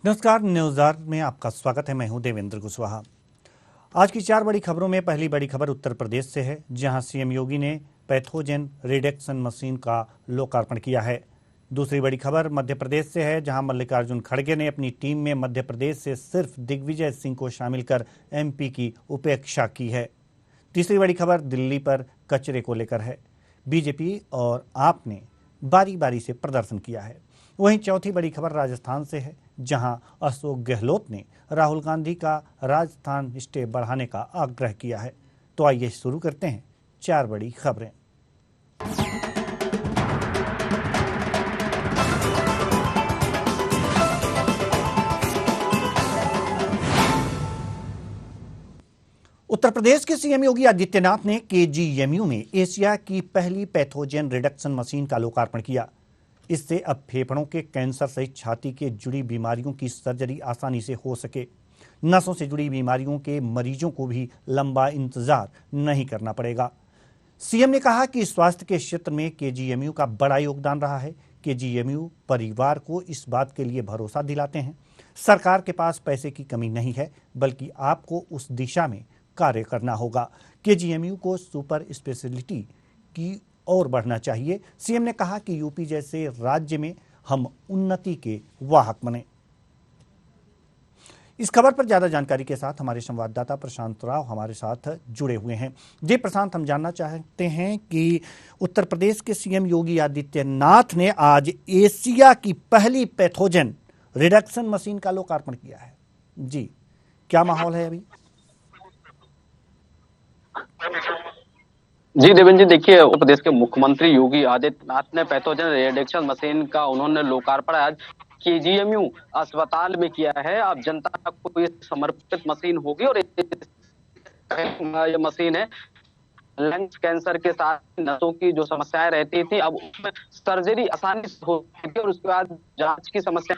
नमस्कार, न्यूज़ में आपका स्वागत है। मैं हूं देवेंद्र कुशवाहा। आज की 4 बड़ी खबरों में पहली बड़ी खबर उत्तर प्रदेश से है, जहां सीएम योगी ने पैथोजन रिडक्शन मशीन का लोकार्पण किया है। दूसरी बड़ी खबर मध्य प्रदेश से है, जहां मल्लिकार्जुन खड़गे ने अपनी टीम में मध्य प्रदेश से सिर्फ दिग्विजय सिंह को शामिल कर एमपी की उपेक्षा की है। तीसरी बड़ी खबर दिल्ली पर कचरे को लेकर है। बीजेपी और आप ने बारी बारी से प्रदर्शन किया है। वहीं चौथी बड़ी खबर राजस्थान से है, जहां अशोक गहलोत ने राहुल गांधी का राजस्थान स्टे बढ़ाने का आग्रह किया है। तो आइए शुरू करते हैं 4 बड़ी खबरें। उत्तर प्रदेश के सीएम योगी आदित्यनाथ ने केजीएमयू में एशिया की पहली पैथोजन रिडक्शन मशीन का लोकार्पण किया। इससे अब फेफड़ों के कैंसर सहित छाती के जुड़ी बीमारियों की सर्जरी आसानी से हो सके। नसों से जुड़ी बीमारियों के मरीजों को भी लंबा इंतजार नहीं करना पड़ेगा। सीएम ने कहा कि स्वास्थ्य के क्षेत्र में केजीएमयू का बड़ा योगदान रहा है। केजीएमयू परिवार को इस बात के लिए भरोसा दिलाते हैं, सरकार के पास पैसे की कमी नहीं है, बल्कि आपको उस दिशा में कार्य करना होगा। केजीएमयू को सुपर स्पेशलिटी की और बढ़ना चाहिए। सीएम ने कहा कि यूपी जैसे राज्य में हम उन्नति के वाहक बने। इस खबर पर ज्यादा जानकारी के साथ हमारे संवाददाता प्रशांत राव हमारे साथ जुड़े हुए हैं। जी प्रशांत, हम जानना चाहते हैं कि उत्तर प्रदेश के सीएम योगी आदित्यनाथ ने आज एशिया की पहली पैथोजन रिडक्शन मशीन का लोकार्पण किया है। जी, क्या माहौल है अभी? जी देवेंद्र जी, देखिए उत्तर प्रदेश के मुख्यमंत्री योगी आदित्यनाथ ने पैथोजन रिडक्शन मशीन का उन्होंने लोकार्पण आज केजीएमयू अस्पताल में किया है। अब जनता को ये समर्पित मशीन होगी और ये मशीन है लंग्स कैंसर के साथ नसों की जो समस्याएं रहती थी, अब उसमें सर्जरी आसानी से होती थी और उसके बाद जांच की समस्या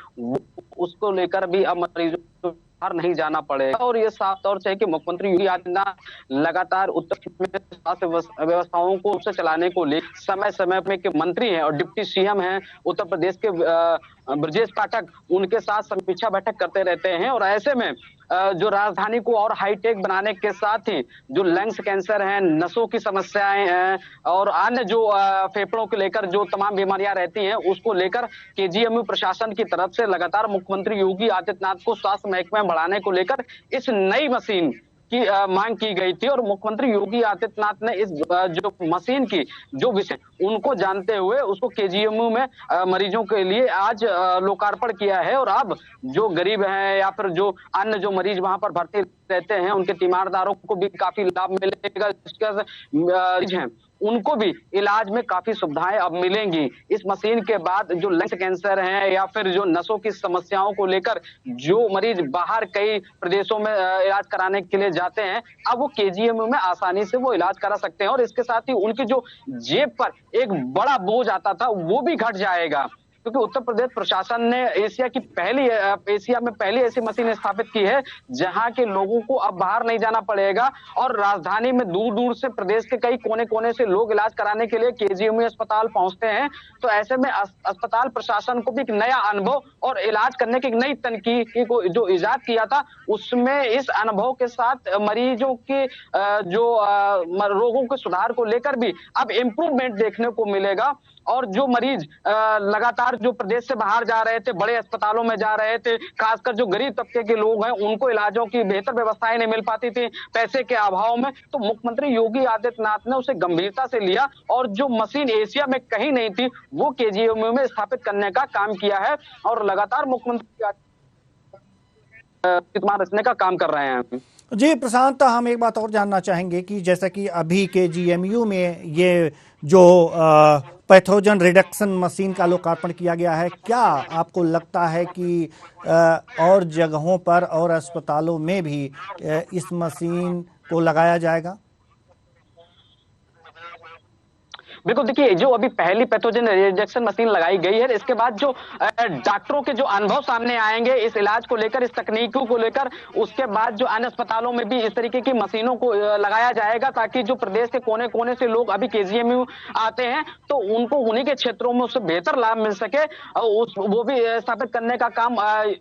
उसको लेकर भी अब मरीजों को बाहर नहीं जाना पड़ेगा। और ये साफ तौर से है कि मुख्यमंत्री योगी आदित्यनाथ लगातार उत्तर प्रदेश में स्वास्थ्य व्यवस्थाओं को उससे चलाने को लेकर समय समय में के मंत्री हैं और डिप्टी सीएम हैं उत्तर प्रदेश के ब्रजेश पाठक, उनके साथ समीक्षा बैठक करते रहते हैं। और ऐसे में जो राजधानी को और हाईटेक बनाने के साथ ही जो लंग्स कैंसर है, नसों की समस्याएं हैं और अन्य जो फेफड़ों को लेकर जो तमाम बीमारियां रहती हैं, उसको लेकर केजीएमयू प्रशासन की तरफ से लगातार मुख्यमंत्री योगी आदित्यनाथ को स्वास्थ्य महकमे बढ़ाने को लेकर इस नई मशीन की मांग की गई थी। और मुख्यमंत्री योगी आदित्यनाथ ने इस जो मशीन की जो विषय उनको जानते हुए उसको केजीएमयू में मरीजों के लिए आज लोकार्पण किया है। और अब जो गरीब हैं या फिर जो अन्य जो मरीज वहां पर भर्ती रहते हैं, उनके तीमारदारों को भी काफी लाभ मिलेगा। इसके हैं उनको भी इलाज में काफी सुविधाएं अब मिलेंगी। इस मशीन के बाद जो लंग्स कैंसर है या फिर जो नसों की समस्याओं को लेकर जो मरीज बाहर कई प्रदेशों में इलाज कराने के लिए जाते हैं, अब वो केजीएमयू में आसानी से वो इलाज करा सकते हैं। और इसके साथ ही उनकी जो जेब पर एक बड़ा बोझ आता था वो भी घट जाएगा, क्योंकि उत्तर प्रदेश प्रशासन ने एशिया में पहली ऐसी मशीन स्थापित की है जहां के लोगों को अब बाहर नहीं जाना पड़ेगा। और राजधानी में दूर दूर से प्रदेश के कई कोने कोने से लोग इलाज कराने के लिए केजीएमयू अस्पताल पहुंचते हैं। तो ऐसे में अस्पताल प्रशासन को भी एक नया अनुभव और इलाज करने की एक नई तकनीकी को जो इजाद किया था, उसमें इस अनुभव के साथ मरीजों के जो रोगों के सुधार को लेकर भी अब इम्प्रूवमेंट देखने को मिलेगा। और जो मरीज लगातार जो प्रदेश से बाहर जा रहे थे, बड़े अस्पतालों में जा रहे थे, खासकर जो गरीब तबके के लोग हैं, उनको इलाजों की बेहतर व्यवस्थाएं नहीं मिल पाती थी पैसे के अभाव में, तो मुख्यमंत्री योगी आदित्यनाथ ने उसे गंभीरता से लिया और जो मशीन एशिया में कहीं नहीं थी वो केजीएमयू में स्थापित करने का काम किया है। और लगातार मुख्यमंत्री रचने का काम कर रहे हैं। जी प्रशांत, हम एक बात और जानना चाहेंगे कि जैसा कि अभी केजीएमयू में ये जो पैथोजन रिडक्शन मशीन का लोकार्पण किया गया है, क्या आपको लगता है कि और जगहों पर और अस्पतालों में भी इस मशीन को लगाया जाएगा? बिल्कुल, देखिए जो अभी पहली पैथोजन रिजेक्शन मशीन लगाई गई है, इसके बाद जो डॉक्टरों के जो अनुभव सामने आएंगे इस इलाज को लेकर, इस तकनीकों को लेकर, उसके बाद जो अन्य अस्पतालों में भी इस तरीके की मशीनों को लगाया जाएगा, ताकि जो प्रदेश के कोने कोने से लोग अभी केजीएमयू आते हैं तो उनको उन्हीं के क्षेत्रों में उससे बेहतर लाभ मिल सके, और वो भी स्थापित करने का काम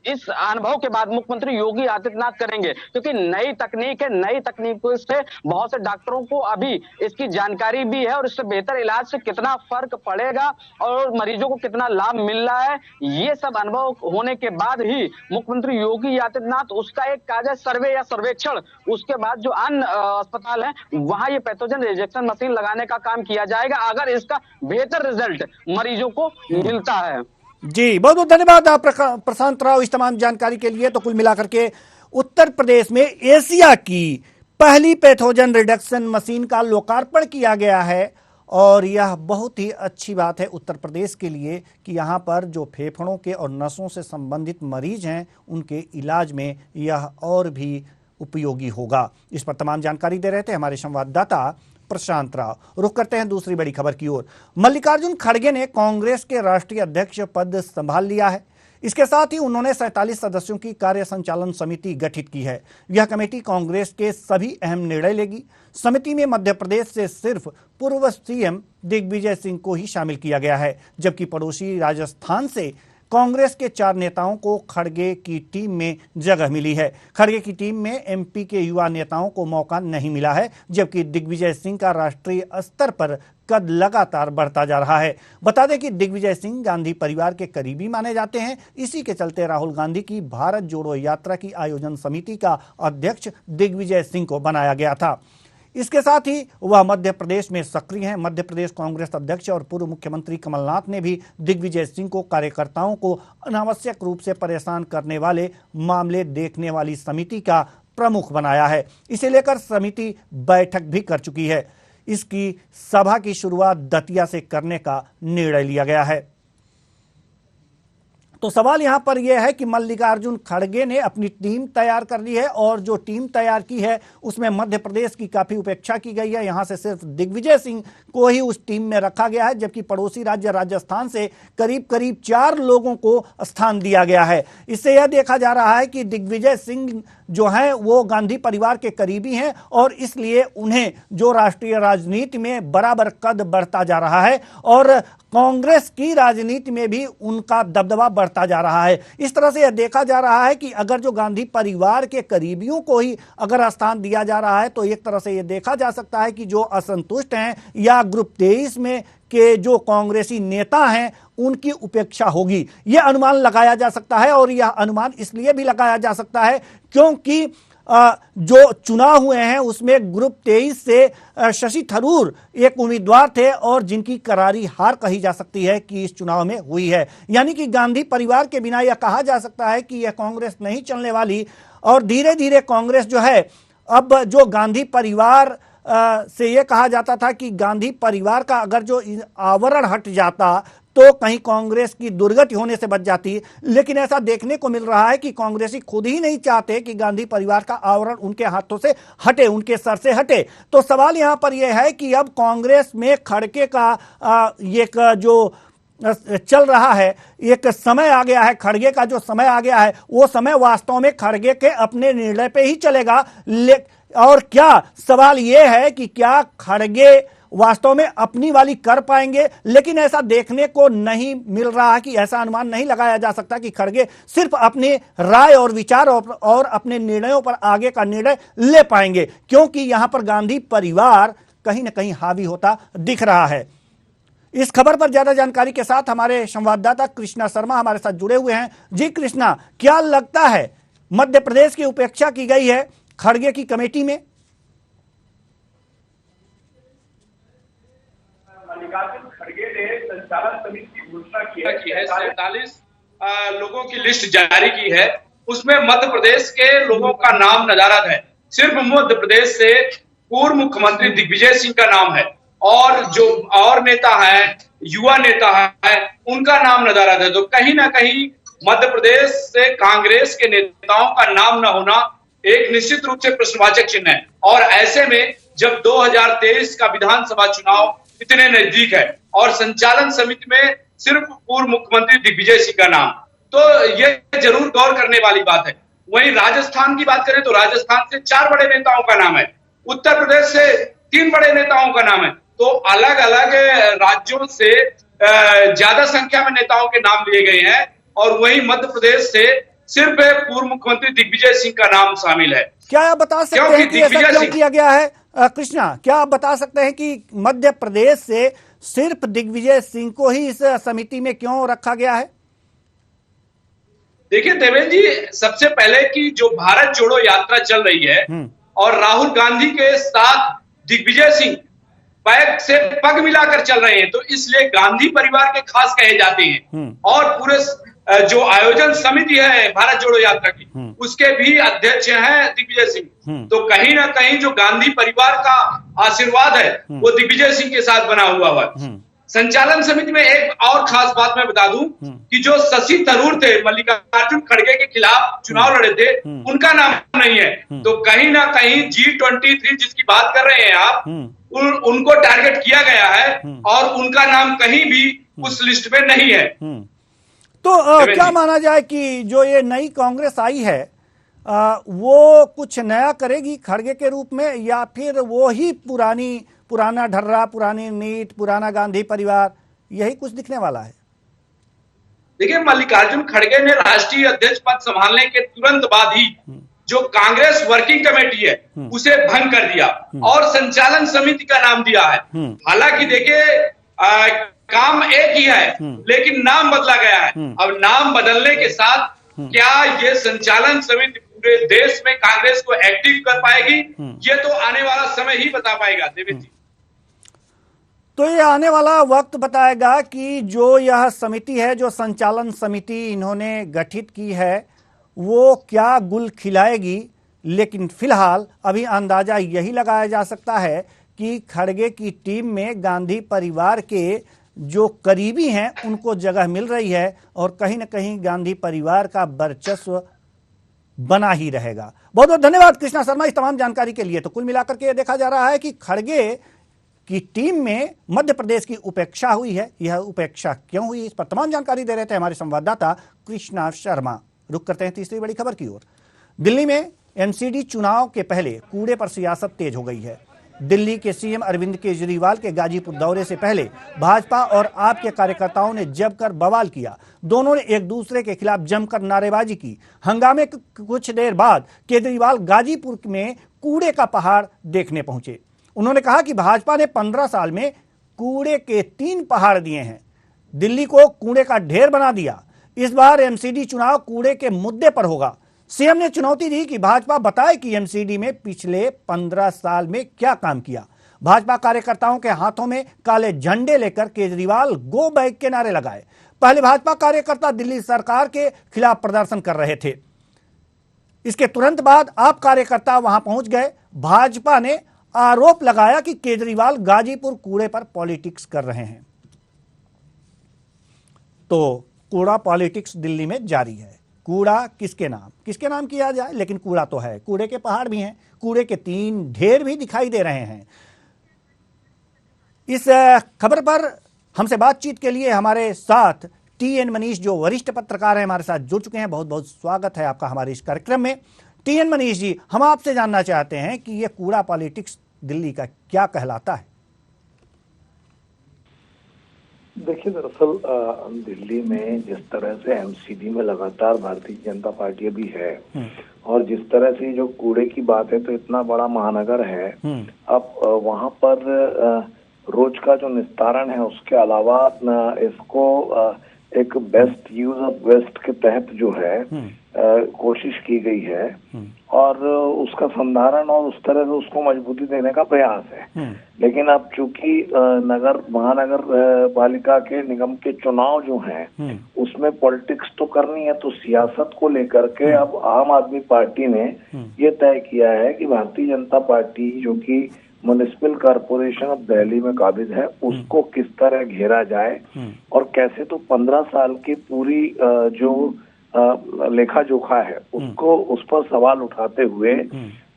इस अनुभव के बाद मुख्यमंत्री योगी आदित्यनाथ करेंगे, क्योंकि नई तकनीक है, नई तकनीकों से बहुत से डॉक्टरों को अभी इसकी जानकारी भी है और इससे बेहतर इलाज से कितना फर्क पड़ेगा और मरीजों को कितना लाभ मिल रहा है, ये सब अनुभव होने के बाद ही मुख्यमंत्री योगी आदित्यनाथ उसका एक काजा सर्वे या सर्वेक्षण, उसके बाद जो अन्य अस्पताल है वहां ये पैथोजन रिजेक्शन मशीन लगाने का काम किया जाएगा, अगर इसका बेहतर रिजल्ट मरीजों को मिलता है। जी, बहुत बहुत धन्यवाद आप प्रशांत राव इस तमाम जानकारी के लिए। तो कुल मिलाकर के उत्तर प्रदेश में एशिया की पहली पैथोजन रिडक्शन मशीन का लोकार्पण किया गया है और यह बहुत ही अच्छी बात है उत्तर प्रदेश के लिए कि यहाँ पर जो फेफड़ों के और नसों से संबंधित मरीज हैं उनके इलाज में यह और भी उपयोगी होगा। इस पर तमाम जानकारी दे रहे थे हमारे संवाददाता प्रशांत राव। रुख करते हैं दूसरी बड़ी खबर की ओर। मल्लिकार्जुन खड़गे ने कांग्रेस के राष्ट्रीय अध्यक्ष पद संभाल लिया है। इसके साथ ही उन्होंने 47 सदस्यों की कार्य संचालन समिति गठित की है। यह कमेटी कांग्रेस के सभी अहम निर्णय लेगी। समिति में मध्य प्रदेश से सिर्फ पूर्व सीएम दिग्विजय सिंह को ही शामिल किया गया है, जबकि पड़ोसी राजस्थान से कांग्रेस के 4 नेताओं को खड़गे की टीम में जगह मिली है। खड़गे की टीम में एमपी के युवा नेताओं को मौका नहीं मिला है, जबकि दिग्विजय सिंह का राष्ट्रीय स्तर पर कद लगातार बढ़ता जा रहा है। बता दें कि दिग्विजय सिंह गांधी परिवार के करीबी माने जाते हैं। इसी के चलते राहुल गांधी की भारत जोड़ो यात्रा की आयोजन समिति का अध्यक्ष दिग्विजय सिंह को बनाया गया था। इसके साथ ही वह मध्य प्रदेश में सक्रिय हैं। मध्य प्रदेश कांग्रेस अध्यक्ष और पूर्व मुख्यमंत्री कमलनाथ ने भी दिग्विजय सिंह को कार्यकर्ताओं को अनावश्यक रूप से परेशान करने वाले मामले देखने वाली समिति का प्रमुख बनाया है। इसे लेकर समिति बैठक भी कर चुकी है। इसकी सभा की शुरुआत दतिया से करने का निर्णय लिया गया है। तो सवाल यहां पर यह है कि मल्लिकार्जुन खड़गे ने अपनी टीम तैयार कर ली है और जो टीम तैयार की है उसमें मध्य प्रदेश की काफी उपेक्षा की गई है। यहां से सिर्फ दिग्विजय सिंह को ही उस टीम में रखा गया है, जबकि पड़ोसी राज्य राजस्थान से करीब करीब 4 लोगों को स्थान दिया गया है। इससे यह देखा जा रहा है कि दिग्विजय सिंह जो हैं वो गांधी परिवार के करीबी हैं और इसलिए उन्हें जो राष्ट्रीय राजनीति में बराबर कद बढ़ता जा रहा है और कांग्रेस की राजनीति में भी उनका दबदबा बढ़ता जा रहा है। इस तरह से यह देखा जा रहा है कि अगर जो गांधी परिवार के करीबियों को ही अगर स्थान दिया जा रहा है तो एक तरह से यह देखा जा सकता है कि जो असंतुष्ट हैं या ग्रुप 23 में के जो कांग्रेसी नेता हैं उनकी उपेक्षा होगी, यह अनुमान लगाया जा सकता है। और यह अनुमान इसलिए भी लगाया जा सकता है क्योंकि जो चुनाव हुए हैं उसमें ग्रुप 23 से शशि थरूर एक उम्मीदवार थे और जिनकी करारी हार कही जा सकती है कि इस चुनाव में हुई है। यानी कि गांधी परिवार के बिना यह कहा जा सकता है कि यह कांग्रेस नहीं चलने वाली और धीरे धीरे कांग्रेस जो है, अब जो गांधी परिवार से यह कहा जाता था कि गांधी परिवार का अगर जो आवरण हट जाता तो कहीं कांग्रेस की दुर्गति होने से बच जाती, लेकिन ऐसा देखने को मिल रहा है कि कांग्रेसी खुद ही नहीं चाहते कि गांधी परिवार का आवरण उनके हाथों से हटे, उनके सर से हटे। तो सवाल यहां पर यह है कि अब कांग्रेस में खड़गे का एक जो चल रहा है, एक समय आ गया है, खड़गे का जो समय आ गया है वो समय वास्तव में खड़गे के अपने निर्णय पे ही चलेगा। और क्या सवाल यह है कि क्या खड़गे वास्तव में अपनी वाली कर पाएंगे, लेकिन ऐसा देखने को नहीं मिल रहा कि ऐसा अनुमान नहीं लगाया जा सकता कि खड़गे सिर्फ अपनी राय और विचार और अपने निर्णयों पर आगे का निर्णय ले पाएंगे, क्योंकि यहां पर गांधी परिवार कहीं ना कहीं हावी होता दिख रहा है। इस खबर पर ज्यादा जानकारी के साथ हमारे संवाददाता कृष्णा शर्मा हमारे साथ जुड़े हुए हैं। जी कृष्णा, क्या लगता है मध्य प्रदेश की उपेक्षा की गई है खड़गे की कमेटी में? मल्लिकार्जुन खड़गे ने संचालन समिति की घोषणा की है। 47 लोगों की लिस्ट जारी की है, उसमें मध्य प्रदेश के लोगों का नाम नदारद है। सिर्फ मध्य प्रदेश से पूर्व मुख्यमंत्री दिग्विजय सिंह का नाम है और जो और नेता है, युवा नेता है, उनका नाम नदारद है। तो कहीं ना कहीं मध्य प्रदेश से कांग्रेस के नेताओं का नाम न होना एक निश्चित रूप से प्रश्नवाचक चिन्ह है। और ऐसे में जब 2023 का विधानसभा चुनाव इतने नजदीक है, और संचालन समिति में सिर्फ पूर्व मुख्यमंत्री दिग्विजय सिंह का नाम, तो ये जरूर गौर करने वाली बात है। वहीं राजस्थान की बात करें तो राजस्थान से 4 बड़े नेताओं का नाम है, उत्तर प्रदेश से 3 बड़े नेताओं का नाम है, तो अलग अलग राज्यों से ज्यादा संख्या में नेताओं के नाम लिए गए हैं, और वहीं मध्य प्रदेश से सिर्फ पूर्व मुख्यमंत्री दिग्विजय सिंह का नाम शामिल है। क्या आप बता सकते हैं कि ऐसा क्यों किया गया है? कृष्णा, क्या आप बता सकते हैं कि मध्य प्रदेश से सिर्फ दिग्विजय सिंह को ही इस समिति में क्यों रखा गया है? देखिए देवेंद्र जी, सबसे पहले कि जो भारत जोड़ो यात्रा चल रही है और राहुल गांधी के साथ दिग्विजय सिंह पैक से पग मिलाकर चल रहे हैं, तो इसलिए गांधी परिवार के खास कहे जाते हैं, और पूरे जो आयोजन समिति है भारत जोड़ो यात्रा की, उसके भी अध्यक्ष हैं दिग्विजय सिंह। तो कहीं ना कहीं जो गांधी परिवार का आशीर्वाद है वो दिग्विजय सिंह के साथ बना हुआ है। संचालन समिति में एक और खास बात मैं बता दूं कि जो शशि थरूर थे, मल्लिकार्जुन खड़गे के खिलाफ चुनाव लड़े थे, उनका नाम नहीं है। तो कहीं ना कहीं G23 जिसकी बात कर रहे हैं आप, उनको टारगेट किया गया है, और उनका नाम कहीं भी उस लिस्ट में नहीं है। तो क्या माना जाए कि जो ये नई कांग्रेस आई है वो कुछ नया करेगी खड़गे के रूप में, या फिर वो ही पुराना ढर्रा, पुरानी नीत, पुराना गांधी परिवार, यही कुछ दिखने वाला है? देखिए, मल्लिकार्जुन खड़गे ने राष्ट्रीय अध्यक्ष पद संभालने के तुरंत बाद ही जो कांग्रेस वर्किंग कमेटी है उसे भंग कर दिया और संचालन समिति का नाम दिया है। हालांकि देखिए काम एक ही है, लेकिन नाम बदला गया है। अब नाम बदलने के साथ क्या ये संचालन समिति पूरे देश में कांग्रेस को एक्टिव कर पाएगी, ये तो आने वाला समय ही बता पाएगा देवेंद्र जी। तो ये आने वाला वक्त बताएगा कि जो यह समिति है, जो संचालन समिति इन्होंने गठित की है, वो क्या गुल खिलाएगी। लेकिन फिलहाल अभी अंदाजा यही लगाया जा सकता है कि खड़गे की टीम में गांधी परिवार के जो करीबी हैं उनको जगह मिल रही है, और कहीं ना कहीं गांधी परिवार का वर्चस्व बना ही रहेगा। बहुत बहुत धन्यवाद कृष्णा शर्मा इस तमाम जानकारी के लिए। तो कुल मिलाकर के देखा जा रहा है कि खड़गे की टीम में मध्य प्रदेश की उपेक्षा हुई है। यह उपेक्षा क्यों हुई, इस पर तमाम जानकारी दे रहे थे हमारे संवाददाता कृष्णा शर्मा। रुक करते हैं तीसरी बड़ी खबर की ओर। दिल्ली में एमसीडी चुनाव के पहले कूड़े पर सियासत तेज हो गई है। दिल्ली के सीएम अरविंद केजरीवाल के गाजीपुर दौरे से पहले भाजपा और आप के कार्यकर्ताओं ने जमकर बवाल किया। दोनों ने एक दूसरे के खिलाफ जमकर नारेबाजी की। हंगामे कुछ देर बाद केजरीवाल गाजीपुर में कूड़े का पहाड़ देखने पहुंचे। उन्होंने कहा कि भाजपा ने 15 साल में कूड़े के 3 पहाड़ दिए हैं, दिल्ली को कूड़े का ढेर बना दिया। इस बार एमसीडी चुनाव कूड़े के मुद्दे पर होगा। सीएम ने चुनौती दी कि भाजपा बताए कि एमसीडी में पिछले 15 साल में क्या काम किया। भाजपा कार्यकर्ताओं के हाथों में काले झंडे लेकर केजरीवाल गो बैक के नारे लगाए। पहले भाजपा कार्यकर्ता दिल्ली सरकार के खिलाफ प्रदर्शन कर रहे थे, इसके तुरंत बाद आप कार्यकर्ता वहां पहुंच गए। भाजपा ने आरोप लगाया कि केजरीवाल गाजीपुर कूड़े पर पॉलिटिक्स कर रहे हैं। तो कूड़ा पॉलिटिक्स दिल्ली में जारी है। कूड़ा किसके नाम किया जाए, लेकिन कूड़ा तो है। कूड़े के पहाड़ भी हैं, कूड़े के 3 ढेर भी दिखाई दे रहे हैं। इस खबर पर हमसे बातचीत के लिए हमारे साथ टीएन मनीष, जो वरिष्ठ पत्रकार हैं, हमारे साथ जुड़ चुके हैं। बहुत बहुत स्वागत है आपका हमारे इस कार्यक्रम में। टीएन मनीष जी, हम आपसे जानना चाहते हैं कि ये कूड़ा पॉलिटिक्स दिल्ली का क्या कहलाता है? देखिए, दरअसल दिल्ली में जिस तरह से एमसीडी में लगातार भारतीय जनता पार्टी भी है, और जिस तरह से जो कूड़े की बात है, तो इतना बड़ा महानगर है, अब वहां पर रोज का जो निस्तारण है, उसके अलावा इसको एक बेस्ट यूज ऑफ वेस्ट के तहत जो है कोशिश की गई है, और उसका संधारण और उस तरह से उसको मजबूती देने का प्रयास है। लेकिन अब चूंकि महानगर पालिका के निगम के चुनाव जो हैं, उसमें पॉलिटिक्स तो करनी है, तो सियासत को लेकर के अब आम आदमी पार्टी ने ये तय किया है कि भारतीय जनता पार्टी जो कि म्युनिसिपल कॉर्पोरेशन ऑफ दिल्ली में काबिज है, उसको किस तरह घेरा जाए, और कैसे तो 15 साल की पूरी जो लेखा जोखा है उसको उस पर सवाल उठाते हुए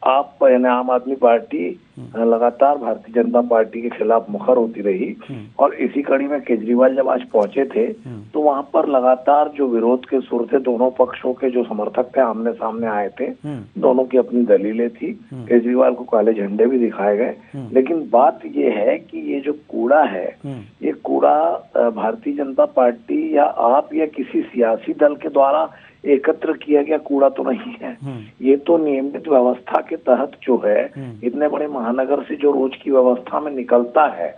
आप यानी आम आदमी पार्टी लगातार भारतीय जनता पार्टी के खिलाफ मुखर होती रही और इसी कड़ी में केजरीवाल जब आज पहुंचे थे तो वहां पर लगातार जो विरोध के सुर थे, दोनों पक्षों के जो समर्थक थे आमने सामने आए थे, दोनों की अपनी दलीलें थी। केजरीवाल को काले झंडे भी दिखाए गए, लेकिन बात ये है कि ये जो कूड़ा है, ये कूड़ा भारतीय जनता पार्टी या आप या किसी सियासी दल के द्वारा एकत्र किया गया कूड़ा तो नहीं है। ये तो नियमित व्यवस्था के तहत जो है, इतने बड़े महानगर से जो रोज की व्यवस्था में निकलता है,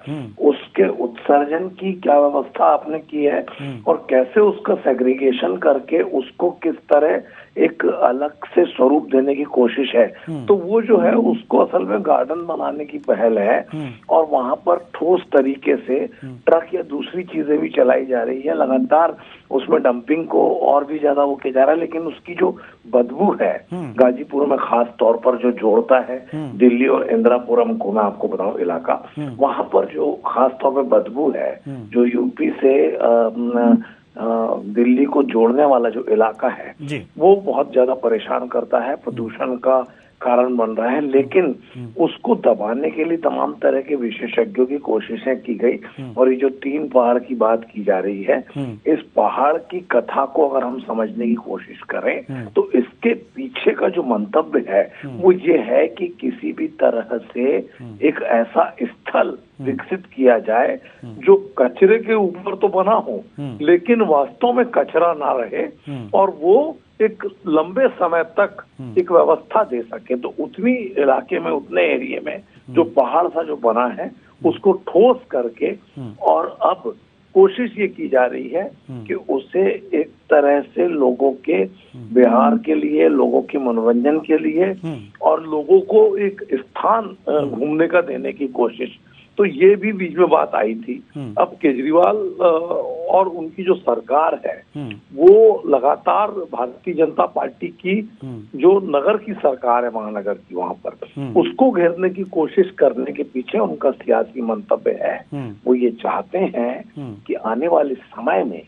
उसके उत्सर्जन की क्या व्यवस्था आपने की है और कैसे उसका सेग्रीगेशन करके उसको किस तरह एक अलग से स्वरूप देने की कोशिश है। तो वो जो है उसको असल में गार्डन बनाने की पहल है और वहां पर ठोस तरीके से ट्रक या दूसरी चीजें भी चलाई जा रही है। लगातार उसमें डंपिंग को और भी ज्यादा वो किया जा रहा है, लेकिन उसकी जो बदबू है गाजीपुर में खास तौर पर जो जोड़ता है दिल्ली और इंदिरापुरम को, मैं आपको बताऊं इलाका, वहां पर जो खास तौर पर बदबू है, जो यूपी से दिल्ली को जोड़ने वाला जो इलाका है वो बहुत ज्यादा परेशान करता है, प्रदूषण का कारण बन रहा है। लेकिन उसको दबाने के लिए तमाम तरह के विशेषज्ञों की कोशिशें की गई और ये जो 3 पहाड़ की बात की जा रही है, इस पहाड़ की कथा को अगर हम समझने की कोशिश करें तो इसके पीछे का जो मंतव्य है वो ये है कि किसी भी तरह से एक ऐसा स्थल विकसित किया जाए जो कचरे के ऊपर तो बना हो लेकिन वास्तव में कचरा ना रहे और वो एक लंबे समय तक एक व्यवस्था दे सके। तो उतनी इलाके में, उतने एरिया में जो पहाड़ सा जो बना है उसको ठोस करके और अब कोशिश ये की जा रही है कि उसे एक तरह से लोगों के बिहार के लिए, लोगों के मनोरंजन के लिए और लोगों को एक स्थान घूमने का देने की कोशिश। तो ये भी बीच में बात आई थी। अब केजरीवाल और उनकी जो सरकार है वो लगातार भारतीय जनता पार्टी की जो नगर की सरकार है, महानगर की, वहां पर उसको घेरने की कोशिश करने के पीछे उनका सियासी मंतव्य है। वो ये चाहते हैं कि आने वाले समय में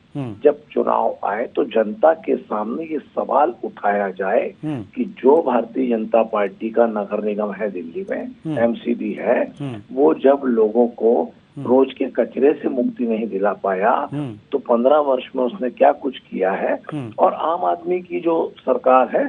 जब चुनाव आए तो जनता के सामने ये सवाल उठाया जाए कि जो भारतीय जनता पार्टी का नगर निगम है दिल्ली में, एमसीडी है, वो जब लोगों को रोज के कचरे से मुक्ति नहीं दिला पाया तो 15 वर्ष में उसने क्या कुछ किया है। और आम आदमी की जो सरकार है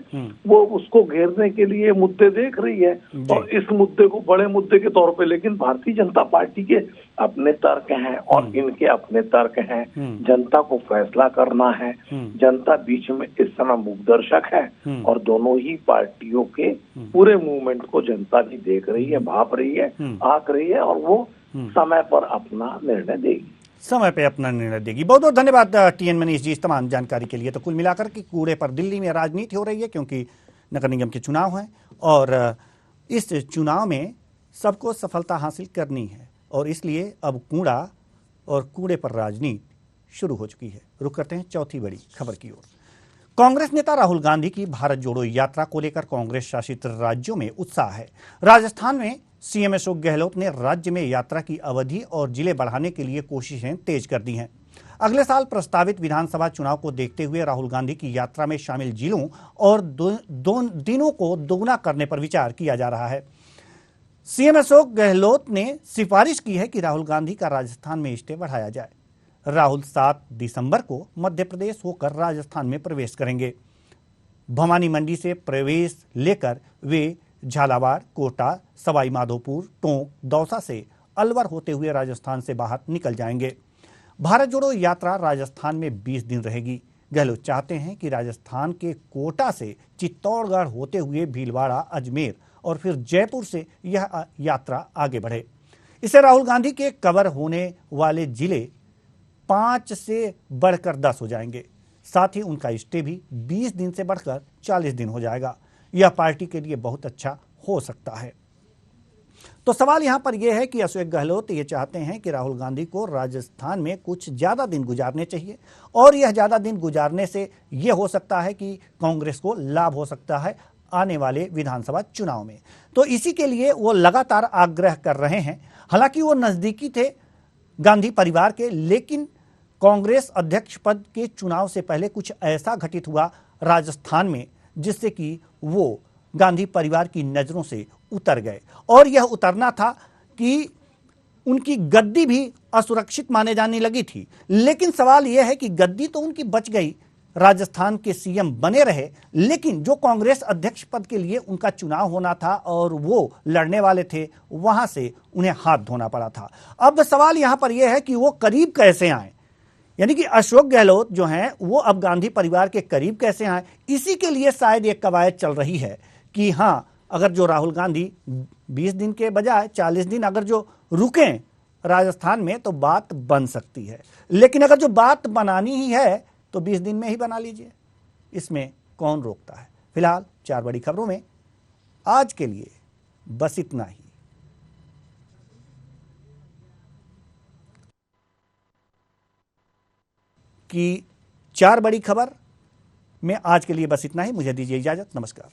वो उसको घेरने के लिए मुद्दे देख रही है और इस मुद्दे को बड़े मुद्दे के तौर पे, लेकिन भारतीय जनता पार्टी के अपने तर्क हैं और इनके अपने तर्क हैं। जनता को फैसला करना है, जनता बीच में इस समय मूकदर्शक है और दोनों ही पार्टियों के पूरे मूवमेंट को जनता भी देख रही है, भाप रही है, आंक रही है और वो समय पर अपना निर्णय देगी। समय पे अपना निर्णय देगी। बहुत बहुत धन्यवाद टीएन मनीष जी इस तमाम जानकारी के लिए। तो कुल मिलाकर के कूड़े पर दिल्ली में राजनीति हो रही है क्योंकि नगर निगम के चुनाव हैं और इस चुनाव में सबको सफलता हासिल करनी है और इसलिए अब कूड़ा और कूड़े पर राजनीति शुरू हो चुकी है। रुक करते हैं चौथी बड़ी खबर की ओर। कांग्रेस नेता राहुल गांधी की भारत जोड़ो यात्रा को लेकर कांग्रेस शासित राज्यों में उत्साह है। राजस्थान में सीएम अशोक गहलोत ने राज्य में यात्रा की अवधि और जिले बढ़ाने के लिए कोशिशें तेज कर दी हैं। अगले साल प्रस्तावित विधानसभा चुनाव को देखते हुए राहुल गांधी की यात्रा में शामिल जिलों और दिनों को दोगुना करने पर विचार किया जा रहा है। सीएम अशोक गहलोत ने सिफारिश की है कि राहुल गांधी का राजस्थान में स्टे बढ़ाया जाए। राहुल 7 दिसंबर को मध्य प्रदेश होकर राजस्थान में प्रवेश करेंगे। भवानी मंडी से प्रवेश लेकर वे झालावाड़, कोटा, सवाई माधोपुर, टोंक, दौसा से अलवर होते हुए राजस्थान से बाहर निकल जाएंगे। भारत जोड़ो यात्रा राजस्थान में 20 दिन रहेगी। गहलोत चाहते हैं कि राजस्थान के कोटा से चित्तौड़गढ़ होते हुए भीलवाड़ा, अजमेर और फिर जयपुर से यह यात्रा आगे बढ़े। इससे राहुल गांधी के कवर होने वाले जिले 5 से बढ़कर 10 हो जाएंगे। साथ ही उनका स्टे भी 20 दिन से बढ़कर 40 दिन हो जाएगा। यह पार्टी के लिए बहुत अच्छा हो सकता है। तो सवाल यहां पर यह है कि अशोक गहलोत ये चाहते हैं कि राहुल गांधी को राजस्थान में कुछ ज्यादा दिन गुजारने चाहिए और यह ज्यादा दिन गुजारने से यह हो सकता है कि कांग्रेस को लाभ हो सकता है आने वाले विधानसभा चुनाव में। तो इसी के लिए वो लगातार आग्रह कर रहे हैं। हालांकि वो नजदीकी थे गांधी परिवार के, लेकिन कांग्रेस अध्यक्ष पद के चुनाव से पहले कुछ ऐसा घटित हुआ राजस्थान में जिससे कि वो गांधी परिवार की नजरों से उतर गए और यह उतरना था कि उनकी गद्दी भी असुरक्षित माने जाने लगी थी। लेकिन सवाल यह है कि गद्दी तो उनकी बच गई, राजस्थान के सीएम बने रहे, लेकिन जो कांग्रेस अध्यक्ष पद के लिए उनका चुनाव होना था और वो लड़ने वाले थे, वहां से उन्हें हाथ धोना पड़ा था। अब सवाल यहां पर यह है कि वो करीब कैसे आए, यानी कि अशोक गहलोत जो हैं वो अब गांधी परिवार के करीब कैसे आए। इसी के लिए शायद एक कवायद चल रही है कि हां, अगर जो राहुल गांधी 20 दिन के बजाय 40 दिन अगर जो रुकें राजस्थान में तो बात बन सकती है। लेकिन अगर जो बात बनानी ही है तो 20 दिन में ही बना लीजिए, इसमें कौन रोकता है। फिलहाल 4 बड़ी खबरों में आज के लिए बस इतना ही। कि 4 बड़ी खबर में आज के लिए बस इतना ही। मुझे दीजिए इजाजत। नमस्कार।